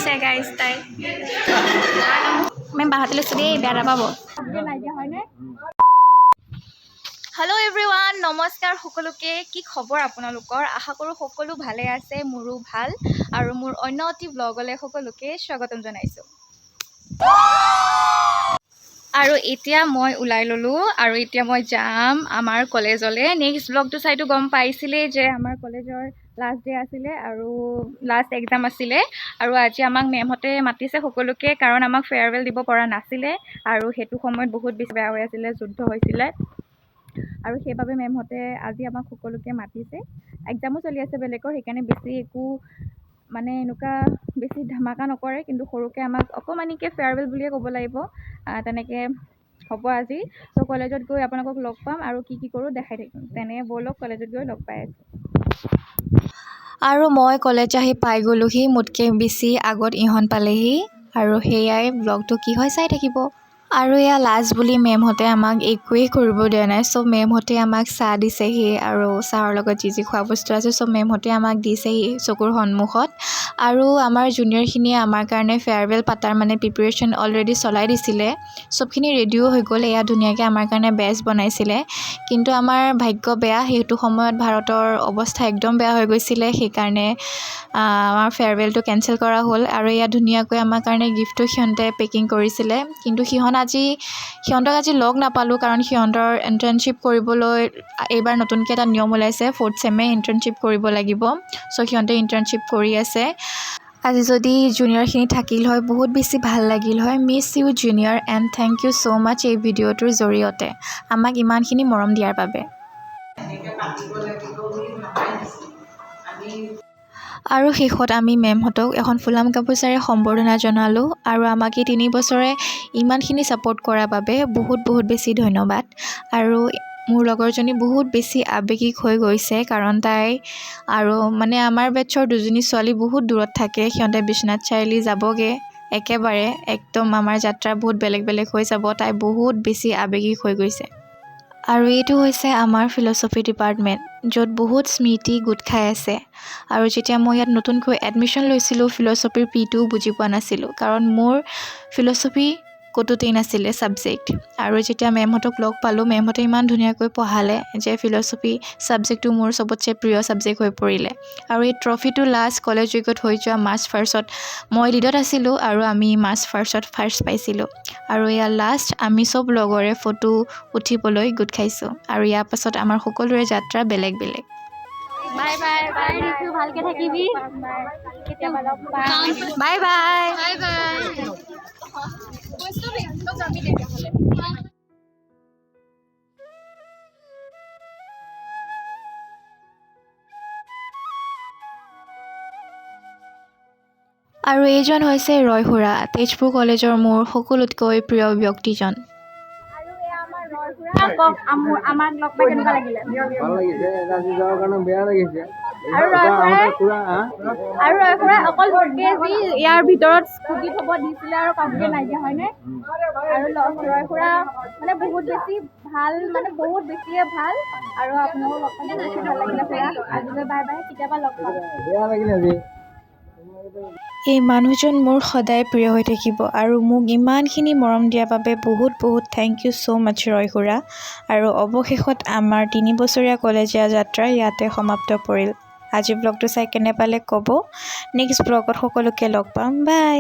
লৈছে গাইজ তাই মই বাহাতে লৈছোঁ দেই বেয়া নাপাব হেল্ল' এভৰিৱান নমস্কাৰ সকলোকে কি খবৰ আপোনালোকৰ আশা কৰোঁ সকলো ভালে আছে মোৰো ভাল আৰু মোৰ অন্য এটি ব্লগলৈ সকলোকে স্বাগতম জনাইছোঁ আৰু এতিয়া মই ওলাই ল'লোঁ আৰু এতিয়া মই যাম আমাৰ কলেজলৈ নেক্সট ব্লগটো চাইতো গম পাইছিলেই যে আমাৰ কলেজৰ লাষ্ট ডে আছিলে আৰু লাষ্ট এক্সাম আছিলে আৰু আজি আমাক মেমহঁতে মাতিছে সকলোকে কাৰণ আমাক ফেয়াৰৱেল দিব পৰা নাছিলে আৰু সেইটো সময়ত বহুত বেছি বেয়া হৈ আছিলে যুদ্ধ হৈছিলে আৰু সেইবাবে মেমহঁতে আজি আমাক সকলোকে মাতিছে এক্সামো চলি আছে বেলেগৰ সেইকাৰণে বেছি একো মানে এনেকুৱা বেছি ধামাকা নকৰে কিন্তু সৰুকৈ আমাক অকণমানিকৈ ফেয়াৰৱেল বুলিয়ে ক'ব লাগিব তেনেকৈ হ'ব আজি চ' কলেজত গৈ আপোনালোকক লগ পাম আৰু কি কৰোঁ দেখাই থাকিম তেনে ব'লক কলেজত গৈ লগ পাই আছোঁ আৰু মই কলেজ আহি পাই গ'লোহি মোতকৈ বেছি আগত ইহঁত পালেহি আৰু সেয়াই ব্লগটো কি হয় চাই থাকিব আৰু এয়া লাষ্ট বুলি মেমহঁতে আমাক একোৱেই কৰিব দিয়া নাই চ' মেমহঁতে আমাক চাহ দিছেহি আৰু চাহৰ লগত যি খোৱা বস্তু আছে চ' মেমহঁতে আমাক দিছেহি চকুৰ সন্মুখত আৰু আমাৰ জুনিয়ৰখিনিয়ে আমাৰ কাৰণে ফেয়াৰৱেল পাতাৰ মানে প্ৰিপেৰেশ্যন অলৰেডি চলাই দিছিলে চবখিনি ৰেডিও হৈ গ'ল এয়া ধুনীয়াকৈ আমাৰ কাৰণে বেজ বনাইছিলে কিন্তু আমাৰ ভাগ্য বেয়া সেইটো সময়ত ভাৰতৰ অৱস্থা একদম বেয়া হৈ গৈছিলে সেইকাৰণে আমাৰ ফেয়াৰৱেলটো কেঞ্চেল কৰা হ'ল আৰু এয়া ধুনীয়াকৈ আমাৰ কাৰণে গিফ্টটো সিহঁতে পেকিং কৰিছিলে কিন্তু সিহঁতক আজি লগ নাপালোঁ কাৰণ সিহঁতৰ ইণ্টাৰ্ণশ্বিপ কৰিবলৈ এইবাৰ নতুনকৈ এটা নিয়ম ওলাইছে 4th চেমে ইণ্টাৰ্ণশ্বিপ কৰিব লাগিব চ' সিহঁতে ইণ্টাৰ্ণশ্বিপ কৰি আছে আজি যদি জুনিয়ৰখিনি থাকিল হয় বহুত বেছি ভাল লাগিল হয় miss you junior and thank you so' much এই ভিডিঅ'টোৰ জৰিয়তে আমাক ইমানখিনি মৰম দিয়াৰ বাবে আৰু শেষত আমি মেমহঁতক এখন ফুলাম গামোচাৰে সম্বৰ্ধনা জনালোঁ আৰু আমাক এই 3 বছৰে ইমানখিনি ছাপোৰ্ট কৰাৰ বাবে বহুত বেছি ধন্যবাদ আৰু মোৰ লগৰজনী বহুত বেছি আৱেগিক হৈ গৈছে কাৰণ তাই আৰু মানে আমাৰ বেটছৰ দুজনী ছোৱালী বহুত দূৰত থাকে সিহঁতে বিশ্বনাথ চাৰিআলি যাবগৈ একেবাৰে একদম আমাৰ যাত্ৰা বহুত বেলেগ হৈ যাব তাই বহুত বেছি আৱেগিক হৈ গৈছে আৰু এইটো হৈছে আমাৰ ফিল'চফি ডিপাৰ্টমেণ্ট য'ত বহুত স্মৃতি গোট খাই আছে আৰু যেতিয়া মই ইয়াত নতুনকৈ এডমিশ্যন লৈছিলোঁ ফিল'চফিৰ পিটো বুজি পোৱা নাছিলোঁ কাৰণ মোৰ ফিল'চফি ক'তোতেই নাছিলে ছাবজেক্ট আৰু যেতিয়া মেমহঁতক লগ পালোঁ মেমহঁতে ইমান ধুনীয়াকৈ পঢ়ালে যে ফিল'চফি ছাবজেক্টটো মোৰ চবতছে প্ৰিয় ছাবজেক্ট হৈ পৰিলে আৰু এই ট্ৰফিটো লাষ্ট কলেজ উইকত হৈ যোৱা মাৰ্চ 1st মই লিডত আছিলোঁ আৰু আমি মাৰ্চ 1st ফাৰ্ষ্ট পাইছিলোঁ আৰু ইয়াৰ লাষ্ট আমি চব লগৰে ফটো উঠিবলৈ গোট খাইছোঁ আৰু ইয়াৰ পাছত আমাৰ সকলোৰে যাত্ৰা বেলেগ বাই বাই ভালকৈ থাকিবি বাই বাই আৰু এইজন হৈছে ৰয় খুৰা তেজপুৰ কলেজৰ মোৰ সকলোতকৈ প্ৰিয় ব্যক্তিজন আৰু এয়া আমাৰ ৰয় খুৰা আমাক লগ পাই কেনেকুৱা লাগিলে ভাল লাগিছে আজি যোৱাৰ কাৰণে বেয়া লাগিছে আৰু ৰয় খুৰাই অকল মোকে যি ইয়াৰ ভিতৰত স্কুটি থ'ব দিছিলে আৰু কাপোৰ নাইকিয়া হয়নে আৰু ৰয় খুৰা মানে বহুত বেছি ভাল মানে বহুত বেছিয়ে ভাল আৰু আপোনালোকক লগ পাই বহুত ভাল লাগিলে খুৰা আজিলৈ বাই বাই কেতিয়াবা লগ পাম বেয়া লাগিলে আজি এই মানুহজন মোৰ সদায় প্ৰিয় হৈ থাকিব আৰু মোক ইমানখিনি মৰম দিয়াৰ বাবে বহুত থেংক ইউ ছ' মাছ ৰয় খুৰা আৰু অৱশেষত আমাৰ 3 বছৰীয়া কলেজীয়া যাত্ৰা ইয়াতে সমাপ্ত পৰিল আজি ব্লগটো চাই কেনে পালে ক'ব নেক্সট ব্লগত সকলোকে লগ পাম বাই